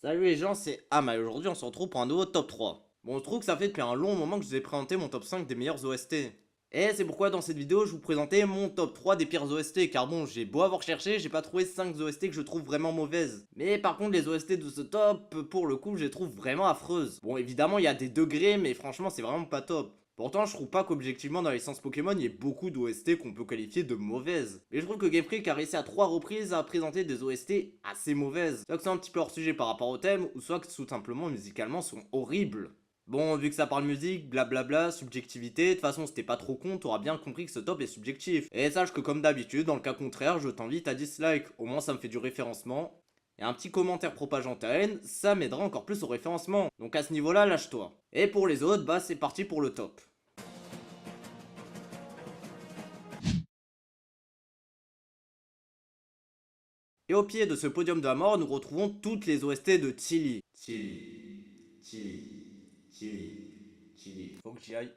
Salut les gens, c'est Ama et aujourd'hui on se retrouve pour un nouveau top 3. Bon, je trouve que ça fait depuis un long moment que je vous ai présenté mon top 5 des meilleurs OST. Et c'est pourquoi dans cette vidéo je vous présentais mon top 3 des pires OST, car bon, j'ai beau avoir cherché, j'ai pas trouvé 5 OST que je trouve vraiment mauvaises. Mais par contre les OST de ce top, pour le coup, je les trouve vraiment affreuses. Bon, évidemment il y a des degrés, mais franchement c'est vraiment pas top. Pourtant, je trouve pas qu'objectivement dans les licences Pokémon, il y ait beaucoup d'OST qu'on peut qualifier de mauvaises. Mais je trouve que Game Freak a réussi à 3 reprises à présenter des OST assez mauvaises. Soit que c'est un petit peu hors sujet par rapport au thème, ou soit que tout simplement musicalement sont horribles. Bon, vu que ça parle musique, blablabla, subjectivité, de toute façon c'était pas trop con, t'auras bien compris que ce top est subjectif. Et sache que comme d'habitude, dans le cas contraire, je t'invite à dislike, au moins ça me fait du référencement. Et un petit commentaire propageant ta haine, ça m'aidera encore plus au référencement. Donc à ce niveau-là, lâche-toi. Et pour les autres, bah c'est parti pour le top. Et au pied de ce podium de la mort, nous retrouvons toutes les OST de Chili. Chili. Faut que j'y aille.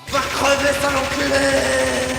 Va crever, sale enculé!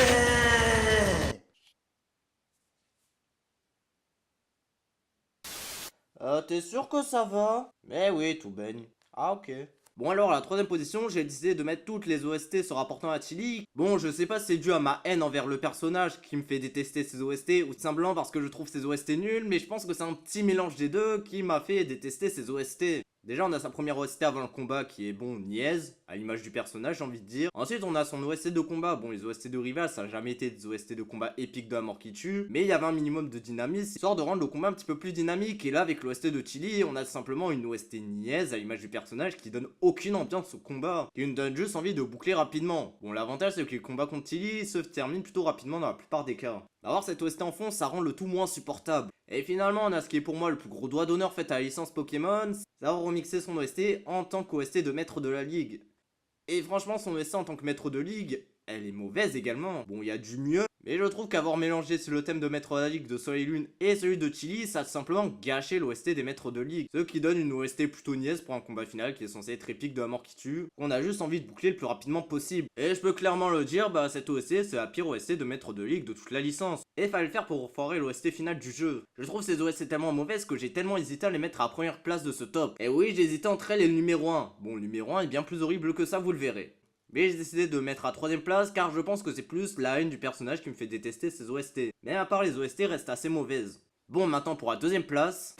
T'es sûr que ça va? Mais oui, tout baigne. Ah, ok. Bon alors, à la troisième position, j'ai décidé de mettre toutes les OST se rapportant à Chili. Bon, je sais pas si c'est dû à ma haine envers le personnage qui me fait détester ces OST, ou tout simplement parce que je trouve ces OST nuls, mais je pense que c'est un petit mélange des deux qui m'a fait détester ces OST. Déjà, on a sa première OST avant le combat qui est bon, niaise, à l'image du personnage, j'ai envie de dire. Ensuite, on a son OST de combat. Bon, les OST de Rival, ça a jamais été des OST de combat épiques de la mort qui tue, mais il y avait un minimum de dynamisme, histoire de rendre le combat un petit peu plus dynamique. Et là, avec l'OST de Chili, on a simplement une OST niaise, à l'image du personnage, qui donne aucune ambiance au combat, qui nous donne juste envie de boucler rapidement. Bon, l'avantage, c'est que les combats contre Chili se terminent plutôt rapidement dans la plupart des cas. Avoir cette OST en fond, ça rend le tout moins supportable. Et finalement, on a ce qui est pour moi le plus gros doigt d'honneur fait à la licence Pokémon, c'est avoir remixé son OST en tant qu'OST de maître de la ligue. Et franchement, son OST en tant que maître de ligue, elle est mauvaise également. Bon, il y a du mieux, mais je trouve qu'avoir mélangé le thème de maître de la ligue de Soleil et Lune et celui de Chili, ça a simplement gâché l'OST des maîtres de ligue. Ce qui donne une OST plutôt niaise pour un combat final qui est censé être épique de la mort qui tue, qu'on a juste envie de boucler le plus rapidement possible. Et je peux clairement le dire, bah cette OST c'est la pire OST de maître de ligue de toute la licence. Et fallait le faire pour foirer l'OST final du jeu. Je trouve ces OST tellement mauvaises que j'ai tellement hésité à les mettre à la première place de ce top. Et oui, j'ai hésité entre elles et le numéro 1. Bon, le numéro 1 est bien plus horrible que ça, vous le verrez. Mais j'ai décidé de mettre à troisième place car je pense que c'est plus la haine du personnage qui me fait détester ces OST. Mais à part les OST restent assez mauvaises. Bon, maintenant pour la deuxième place.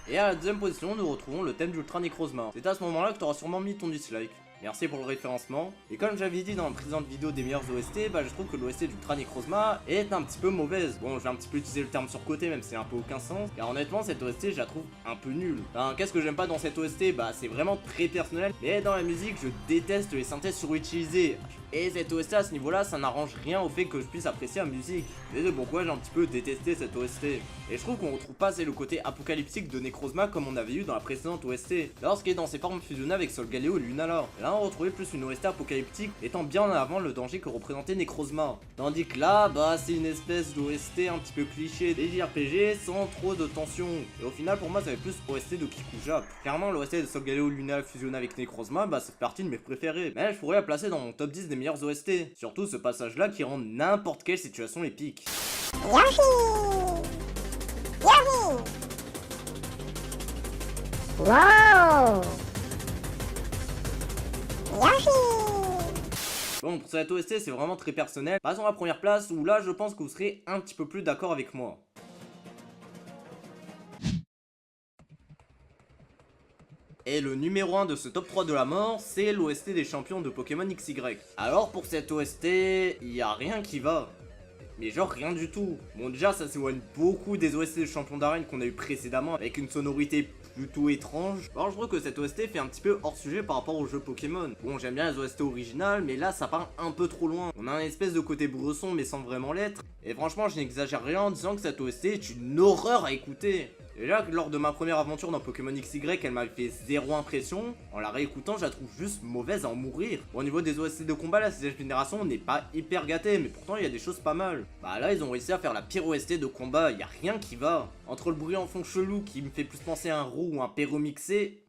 Et à la deuxième position, nous retrouvons le thème d'Ultra Necrozma. C'est à ce moment-là que tu auras sûrement mis ton dislike. Merci pour le référencement. Et comme j'avais dit dans la précédente vidéo des meilleurs OST, bah je trouve que l'OST d'Ultra Necrozma est un petit peu mauvaise. Bon, je vais un petit peu utiliser le terme surcoté, même si c'est un peu aucun sens. Car honnêtement, cette OST, je la trouve un peu nulle. Enfin, qu'est-ce que j'aime pas dans cette OST? Bah, c'est vraiment très personnel. Mais dans la musique, je déteste les synthèses surutilisées. Et cette OST à ce niveau-là, ça n'arrange rien au fait que je puisse apprécier la musique. Et c'est pourquoi j'ai un petit peu détesté cette OST. Et je trouve qu'on retrouve pas assez le côté apocalyptique de Necrozma comme on avait eu dans la précédente OST. Lorsqu'il est dans ses formes fusionnées avec Solgaleo et Lunala. Là, on retrouvait plus une OST apocalyptique, étant bien en avant le danger que représentait Necrozma. Tandis que là, bah, c'est une espèce d'OST un petit peu cliché des JRPG sans trop de tension. Et au final, pour moi, ça avait plus OST de Kikujap. Clairement, l'OST de Solgaleo et Lunala fusionné avec Necrozma, bah, c'est partie de mes préférés. Mais je pourrais la placer dans mon top 10 des meilleurs OST. Surtout ce passage-là qui rend n'importe quelle situation épique. Yoshi! Yoshi! Wow! Yoshi! Bon, pour cette OST, c'est vraiment très personnel. Passons à la première place où là, je pense que vous serez un petit peu plus d'accord avec moi. Et le numéro 1 de ce top 3 de la mort, c'est l'OST des champions de Pokémon XY. Alors pour cette OST, il y a rien qui va. Mais genre rien du tout. Bon déjà ça s'éloigne beaucoup des OST de champions d'arène qu'on a eu précédemment avec une sonorité plutôt étrange. Alors je trouve que cette OST fait un petit peu hors sujet par rapport au jeu Pokémon. Bon j'aime bien les OST originales mais là ça part un peu trop loin. On a un espèce de côté bresson mais sans vraiment l'être. Et franchement je n'exagère rien en disant que cette OST est une horreur à écouter. Déjà lors de ma première aventure dans Pokémon XY, elle m'avait fait zéro impression. En la réécoutant, je la trouve juste mauvaise à en mourir. Bon, au niveau des OST de combat, la 6ème génération, on n'est pas hyper gâté, mais pourtant il y a des choses pas mal. Bah là, ils ont réussi à faire la pire OST de combat, il y a rien qui va. Entre le bruit en fond chelou qui me fait plus penser à un roux ou un perro mixé.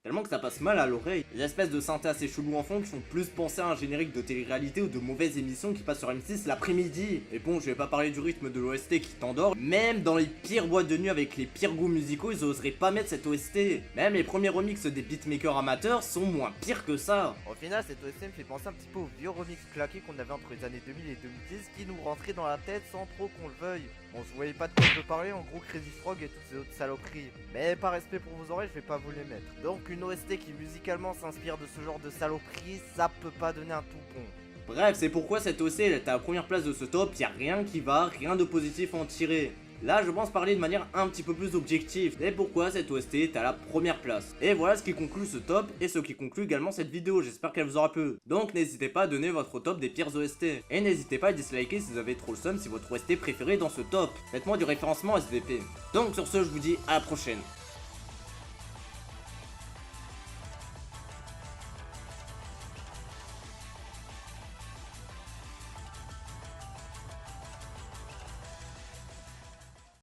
tellement que ça passe mal à l'oreille. Des espèces de synthés assez chelous en fond qui font plus penser à un générique de télé-réalité ou de mauvaises émissions qui passent sur M6 l'après-midi. Et bon, je vais pas parler du rythme de l'OST qui t'endort, même dans les pires boîtes de nuit avec les pires goûts musicaux, ils oseraient pas mettre cette OST. Même les premiers remixes des beatmakers amateurs sont moins pires que ça. Au final, cette OST me fait penser un petit peu aux vieux remix claqués qu'on avait entre les années 2000 et 2010 qui nous rentraient dans la tête sans trop qu'on le veuille. Bon, je voyais pas de quoi je veux parler, en gros Crazy Frog et toutes ces autres saloperies. Mais par respect pour vos oreilles, je vais pas vous les mettre. Donc une OST qui musicalement s'inspire de ce genre de saloperies, ça peut pas donner un tout bon. Bref, c'est pourquoi cette OST elle est à la première place de ce top, y a rien qui va, rien de positif à en tirer. Là, je pense parler de manière un petit peu plus objective. Et pourquoi cette OST est à la première place. Et voilà ce qui conclut ce top et ce qui conclut également cette vidéo. J'espère qu'elle vous aura plu. Donc n'hésitez pas à donner votre top des pires OST. Et n'hésitez pas à disliker si vous avez trop le seum si votre OST préféré est dans ce top. Faites-moi du référencement SVP. Donc sur ce, je vous dis à la prochaine.